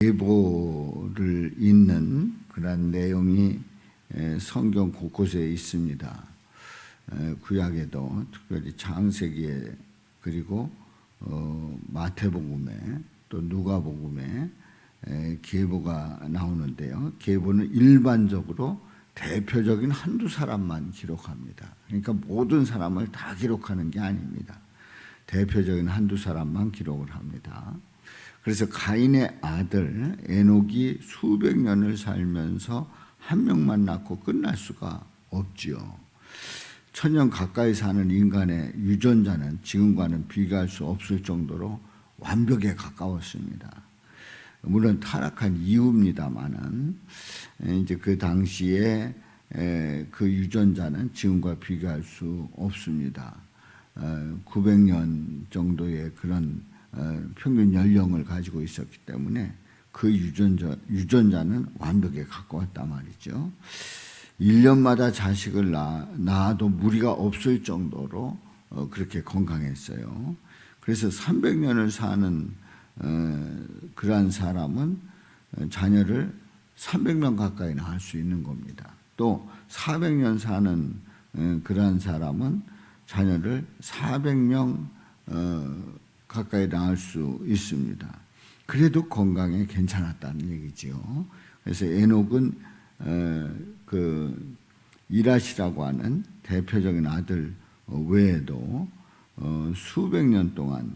계보를 잇는 그런 내용이 성경 곳곳에 있습니다. 구약에도 특별히 창세기에 그리고 마태복음에 또 누가복음에 계보가 나오는데요. 계보는 일반적으로 대표적인 한두 사람만 기록합니다. 그러니까 모든 사람을 다 기록하는 게 아닙니다. 대표적인 한두 사람만 기록을 합니다. 그래서 가인의 아들 에녹이 수백 년을 살면서 한 명만 낳고 끝날 수가 없지요. 1000년 가까이 사는 인간의 유전자는 지금과는 비교할 수 없을 정도로 완벽에 가까웠습니다. 물론 타락한 이유입니다만은 이제 그 당시에 그 유전자는 지금과 비교할 수 없습니다. 900년 정도의 그런 평균 연령을 가지고 있었기 때문에 그 유전자는 완벽에 가까웠단 말이죠. 1년마다 자식을 낳아도 무리가 없을 정도로 그렇게 건강했어요. 그래서 300년을 사는 그러한 사람은 자녀를 300명 가까이 낳을 수 있는 겁니다. 또 400년 사는 그러한 사람은 자녀를 400명 가까이 낳을 수 있습니다. 그래도 건강에 괜찮았다는 얘기죠. 그래서 에녹은 그 이라시라고 하는 대표적인 아들 외에도 수백 년 동안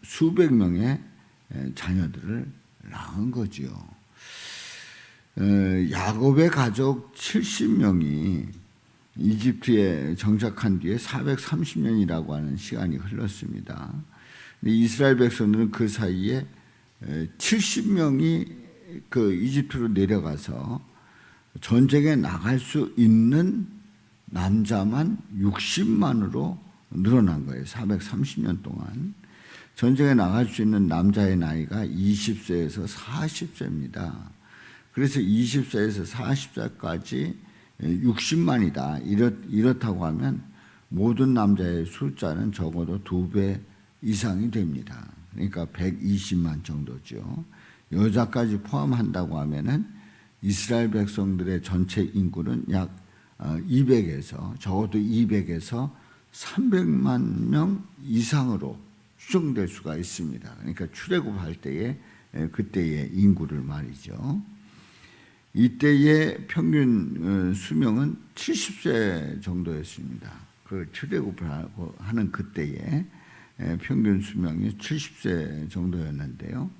수백 명의 자녀들을 낳은 거지요. 야곱의 가족 70명이 이집트에 정착한 뒤에 430년이라고 하는 시간이 흘렀습니다. 이스라엘 백성들은 그 사이에 70명이 그 이집트로 내려가서 전쟁에 나갈 수 있는 남자만 60만으로 늘어난 거예요. 430년 동안. 전쟁에 나갈 수 있는 남자의 나이가 20세에서 40세입니다. 그래서 20세에서 40세까지 60만이다. 이렇다고 하면 모든 남자의 숫자는 적어도 2배 이상이 됩니다. 그러니까 120만 정도죠. 여자까지 포함한다고 하면은 이스라엘 백성들의 전체 인구는 약 200에서 적어도 200에서 300만 명 이상으로 추정될 수가 있습니다. 그러니까 출애굽할 때에 그때의 인구를 말이죠. 이때의 평균 수명은 70세 정도였습니다. 그 출애굽을 하는 그때의 평균 수명이 70세 정도였는데요.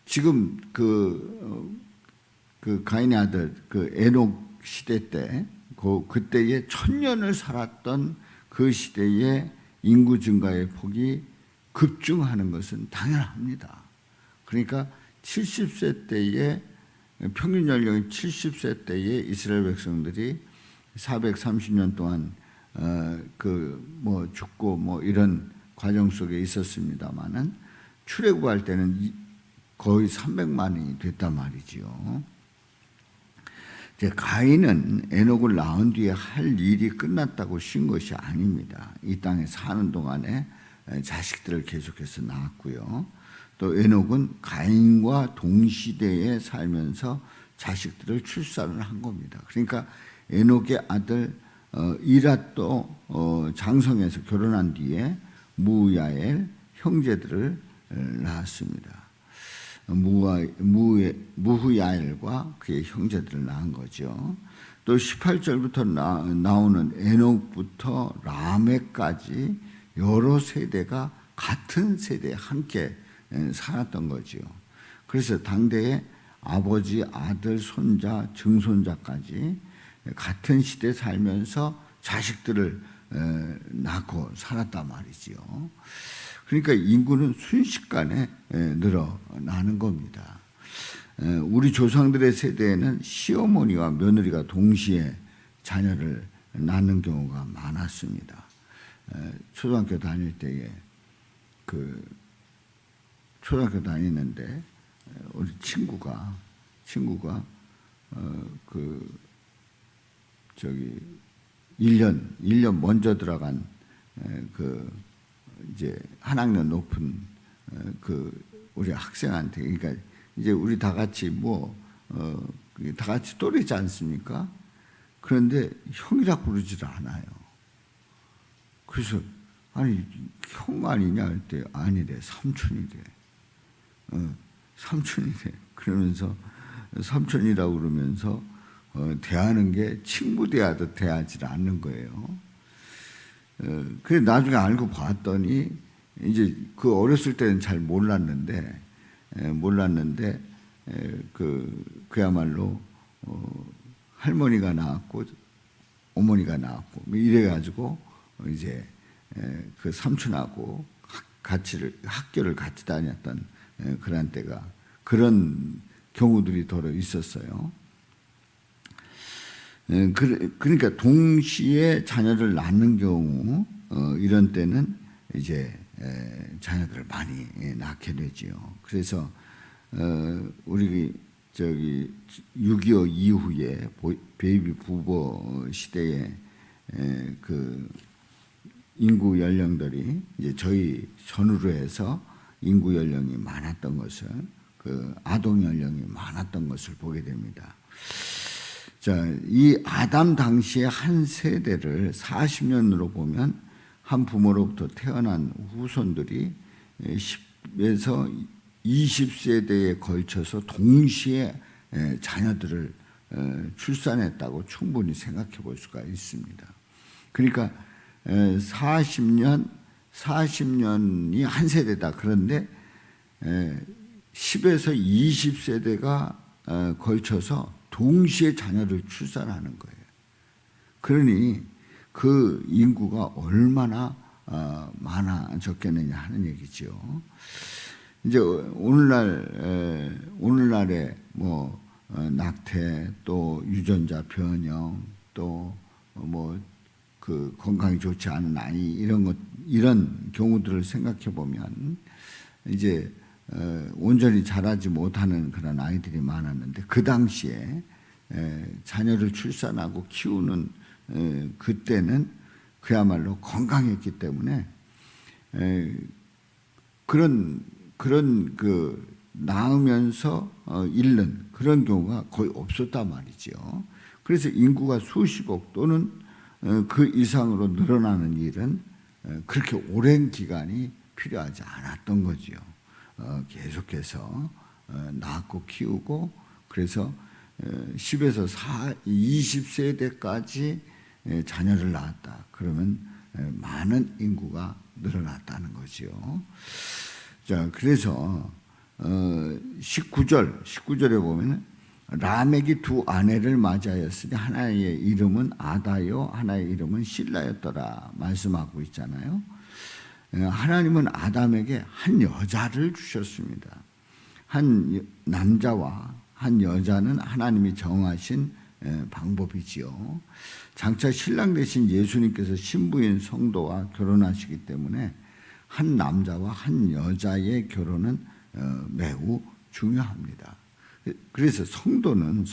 지금 그 가인의 아들 그 에녹 시대 때 그때의 1000년을 살았던 그 시대의 인구 증가의 폭이 급증하는 것은 당연합니다. 그러니까 70세 때에 평균 연령이 70세 때에 이스라엘 백성들이 430년 동안 죽고 이런 과정 속에 있었습니다만은 출애굽할 때는 거의 300만이 됐단 말이지요. 이제 가인은 에녹을 낳은 뒤에 할 일이 끝났다고 쉰 것이 아닙니다. 이 땅에 사는 동안에 자식들을 계속해서 낳았고요. 또 에녹은 가인과 동시대에 살면서 자식들을 출산을 한 겁니다. 그러니까 에녹의 아들 이랏도 장성해서 결혼한 뒤에 무야엘 형제들을 낳았습니다. 무후야엘과 그의 형제들을 낳은 거죠. 또 18절부터 나오는 에녹부터 라멕까지 여러 세대가 같은 세대에 함께 살았던 거죠. 그래서 당대에 아버지, 아들, 손자, 증손자까지 같은 시대에 살면서 자식들을 낳고 살았단 말이지요. 그러니까 인구는 순식간에 늘어나는 겁니다. 우리 조상들의 세대에는 시어머니와 며느리가 동시에 자녀를 낳는 경우가 많았습니다. 초등학교 다닐 때에 초등학교 다니는데 우리 친구가 1년 먼저 들어간 이제 한 학년 높은 그 우리 학생한테, 그러니까 이제 우리 다 같이 다 같이 또래지 않습니까? 그런데 형이라 부르질 않아요. 그래서 아니 형 아니냐 할 때 아니래, 삼촌이래. 삼촌이래. 그러면서 삼촌이라고 그러면서 대하는 게 친구 대하듯 대하지 않는 거예요. 그래 나중에 알고 봤더니 이제 그 어렸을 때는 잘 몰랐는데 그야말로 할머니가 낳았고 어머니가 낳았고 이래가지고 이제 그 삼촌하고 학교를 같이 다녔던 그런 때가, 그런 경우들이 더러 있었어요. 그러니까 동시에 자녀를 낳는 경우 이런 때는 이제 자녀들을 많이 낳게 되지요. 그래서 우리 6.25 이후에 베이비 부모 시대에 그 인구 연령들이 이제 저희 전후로 해서 인구 연령이 많았던 것을, 그 아동 연령이 많았던 것을 보게 됩니다. 자, 이 아담 당시의 한 세대를 40년으로 보면 한 부모로부터 태어난 후손들이 10에서 20세대에 걸쳐서 동시에 자녀들을 출산했다고 충분히 생각해 볼 수가 있습니다. 그러니까 40년이 한 세대다. 그런데 10에서 20세대가 걸쳐서 동시에 자녀를 출산하는 거예요. 그러니 그 인구가 얼마나 많아졌겠느냐 하는 얘기죠. 이제 오늘날에 낙태, 또 유전자 변형, 또 그 건강이 좋지 않은 아이, 이런 경우들을 생각해 보면 이제 온전히 자라지 못하는 그런 아이들이 많았는데, 그 당시에 자녀를 출산하고 키우는 그때는 그야말로 건강했기 때문에 그런 그 낳으면서 잃는 그런 경우가 거의 없었단 말이죠. 그래서 인구가 수십억 또는 그 이상으로 늘어나는 일은 그렇게 오랜 기간이 필요하지 않았던 거지요. 계속해서 낳고 키우고, 그래서 10에서 20세대까지 자녀를 낳았다. 그러면 많은 인구가 늘어났다는 거지요. 자, 그래서 19절에 보면 라멕이 두 아내를 맞이하였으니 하나의 이름은 아다요 하나의 이름은 실라였더라 말씀하고 있잖아요. 하나님은 아담에게 한 여자를 주셨습니다. 한 남자와 한 여자는 하나님이 정하신 방법이지요. 장차 신랑 되신 예수님께서 신부인 성도와 결혼하시기 때문에 한 남자와 한 여자의 결혼은 매우 중요합니다. 그래서 성도는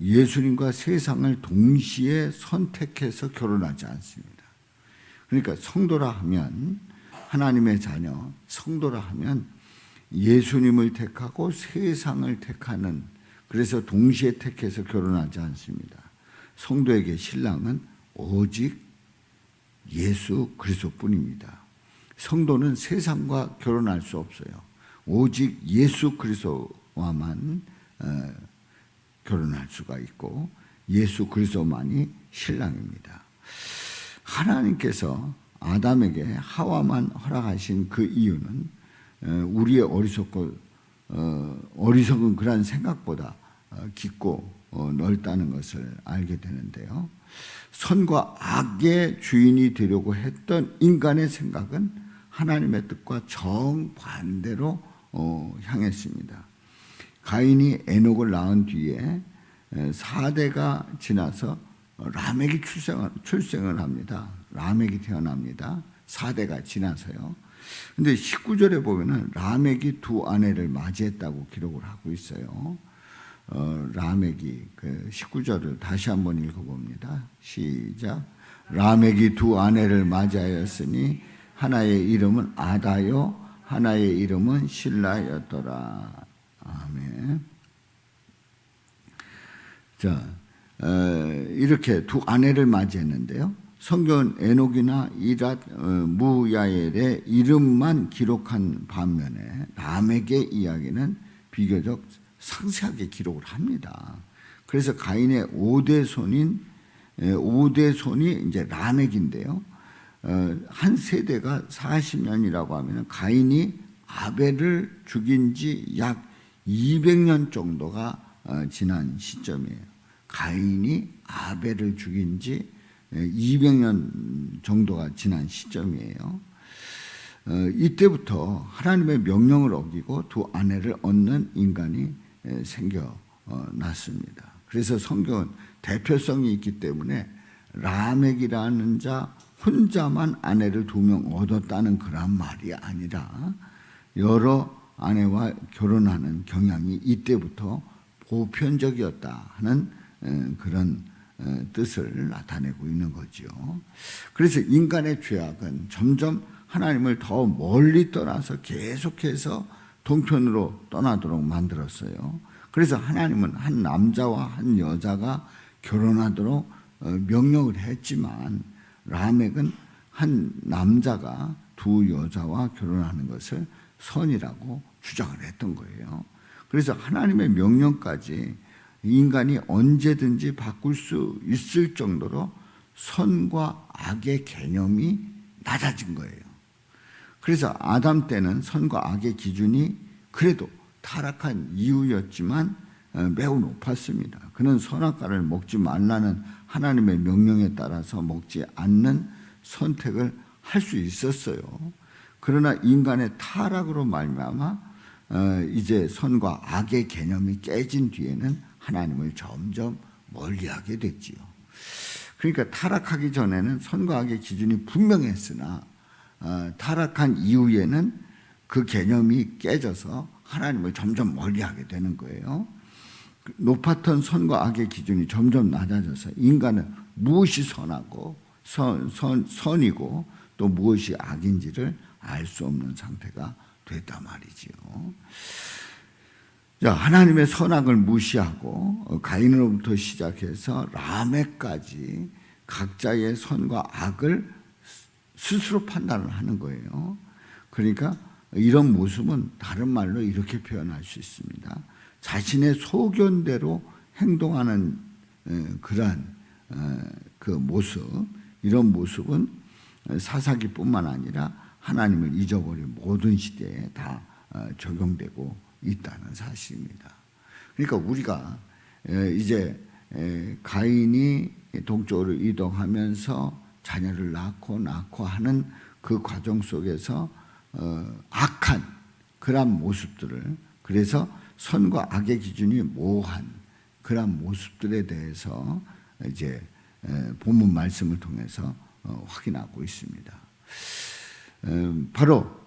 예수님과 세상을 동시에 선택해서 결혼하지 않습니다. 그러니까 성도라 하면, 하나님의 자녀, 성도라 하면 예수님을 택하고 세상을 택하는, 그래서 동시에 택해서 결혼하지 않습니다. 성도에게 신랑은 오직 예수 그리스도뿐입니다. 성도는 세상과 결혼할 수 없어요. 오직 예수 그리스도와만 결혼할 수가 있고, 예수 그리스도만이 신랑입니다. 하나님께서 아담에게 하와만 허락하신 그 이유는 우리의 어리석은 그런 생각보다 깊고 넓다는 것을 알게 되는데요. 선과 악의 주인이 되려고 했던 인간의 생각은 하나님의 뜻과 정반대로 향했습니다. 가인이 에녹을 낳은 뒤에 4대가 지나서 라멕이 출생을 합니다. 라멕이 태어납니다. 4대가 지나서요. 근데 19절에 보면은 라멕이 두 아내를 맞이했다고 기록을 하고 있어요. 라멕이 19절을 다시 한번 읽어봅니다. 시작. 라멕이 두 아내를 맞이하였으니 하나의 이름은 아다요 하나의 이름은 실라였더라. 아멘. 자, 이렇게 두 아내를 맞이했는데요. 성경은 에녹이나 이랏, 무야엘의 이름만 기록한 반면에 라멕의 이야기는 비교적 상세하게 기록을 합니다. 그래서 가인의 5대 손이 이제 라멕인데요. 한 세대가 40년이라고 하면 가인이 아벨을 죽인 지 약 200년 정도가 지난 시점이에요. 가인이 아벨을 죽인 지 200년 정도가 지난 시점이에요. 이때부터 하나님의 명령을 어기고 두 아내를 얻는 인간이 생겨났습니다. 그래서 성경은 대표성이 있기 때문에 라멕이라는 자 혼자만 아내를 2명 얻었다는 그런 말이 아니라 여러 아내와 결혼하는 경향이 이때부터 보편적이었다 하는 그런 뜻을 나타내고 있는 거죠. 그래서 인간의 죄악은 점점 하나님을 더 멀리 떠나서 계속해서 동편으로 떠나도록 만들었어요. 그래서 하나님은 한 남자와 한 여자가 결혼하도록 명령을 했지만 라멕은 한 남자가 두 여자와 결혼하는 것을 선이라고 주장을 했던 거예요. 그래서 하나님의 명령까지 인간이 언제든지 바꿀 수 있을 정도로 선과 악의 개념이 낮아진 거예요. 그래서 아담 때는 선과 악의 기준이 그래도 타락한 이유였지만 매우 높았습니다. 그는 선악과를 먹지 말라는 하나님의 명령에 따라서 먹지 않는 선택을 할 수 있었어요. 그러나 인간의 타락으로 말미암아 이제 선과 악의 개념이 깨진 뒤에는 하나님을 점점 멀리하게 됐지요. 그러니까 타락하기 전에는 선과 악의 기준이 분명했으나 타락한 이후에는 그 개념이 깨져서 하나님을 점점 멀리하게 되는 거예요. 높았던 선과 악의 기준이 점점 낮아져서 인간은 무엇이 선하고 선이고 또 무엇이 악인지를 알 수 없는 상태가 됐단 말이지요. 자, 하나님의 선악을 무시하고 가인으로부터 시작해서 라멕까지 각자의 선과 악을 스스로 판단을 하는 거예요. 그러니까 이런 모습은 다른 말로 이렇게 표현할 수 있습니다. 자신의 소견대로 행동하는 그러한 그 모습, 이런 모습은 사사기뿐만 아니라 하나님을 잊어버린 모든 시대에 다 적용되고 있다는 사실입니다. 그러니까 우리가 이제 가인이 동쪽으로 이동하면서 자녀를 낳고 하는 그 과정 속에서 악한 그런 모습들을, 그래서 선과 악의 기준이 모호한 그런 모습들에 대해서 이제 본문 말씀을 통해서 확인하고 있습니다. 바로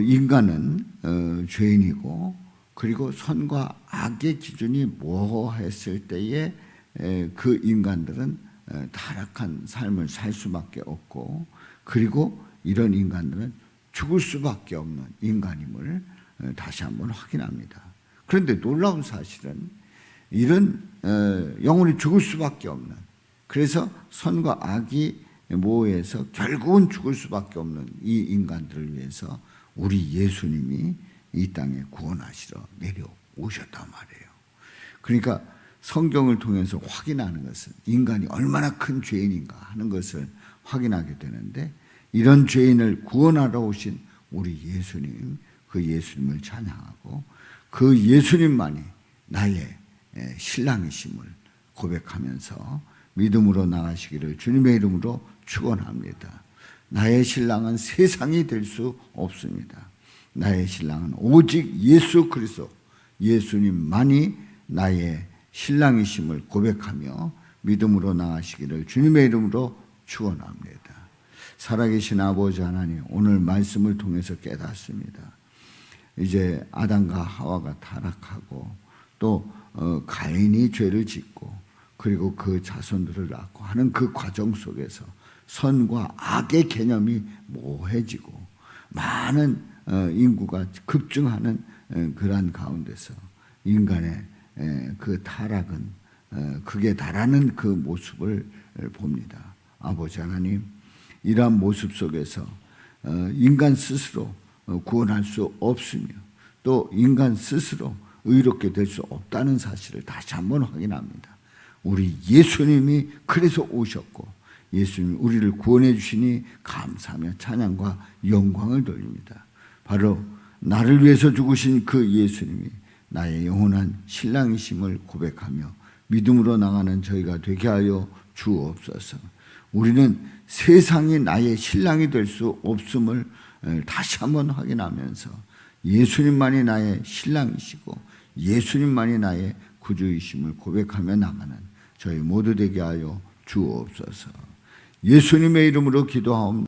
인간은 죄인이고, 그리고 선과 악의 기준이 모호했을 때에 그 인간들은 타락한 삶을 살 수밖에 없고, 그리고 이런 인간들은 죽을 수밖에 없는 인간임을 다시 한번 확인합니다. 그런데 놀라운 사실은 이런 영혼이 죽을 수밖에 없는, 그래서 선과 악이 모호해서 결국은 죽을 수밖에 없는 이 인간들을 위해서 우리 예수님이 이 땅에 구원하시러 내려오셨단 말이에요. 그러니까 성경을 통해서 확인하는 것은 인간이 얼마나 큰 죄인인가 하는 것을 확인하게 되는데, 이런 죄인을 구원하러 오신 우리 예수님, 그 예수님을 찬양하고 그 예수님만이 나의 신랑이심을 고백하면서 믿음으로 나가시기를 주님의 이름으로 축원합니다. 나의 신랑은 세상이 될 수 없습니다. 나의 신랑은 오직 예수 그리스도, 예수님만이 나의 신랑이심을 고백하며 믿음으로 나가시기를 주님의 이름으로 축원합니다. 살아계신 아버지 하나님, 오늘 말씀을 통해서 깨닫습니다. 이제 아담과 하와가 타락하고 또 가인이 죄를 짓고 그리고 그 자손들을 낳고 하는 그 과정 속에서 선과 악의 개념이 모호해지고 많은 인구가 급증하는 그러한 가운데서 인간의 그 타락은 극에 달하는 그 모습을 봅니다. 아버지 하나님, 이러한 모습 속에서 인간 스스로 구원할 수 없으며 또 인간 스스로 의롭게 될 수 없다는 사실을 다시 한번 확인합니다. 우리 예수님이 그래서 오셨고 예수님이 우리를 구원해 주시니 감사하며 찬양과 영광을 돌립니다. 바로 나를 위해서 죽으신 그 예수님이 나의 영원한 신랑이심을 고백하며 믿음으로 나가는 저희가 되게 하여 주옵소서. 우리는 세상이 나의 신랑이 될 수 없음을 다시 한번 확인하면서 예수님만이 나의 신랑이시고 예수님만이 나의 구주이심을 고백하며 나가는 저희 모두 되게 하여 주옵소서. 예수님의 이름으로 기도하옵나이다.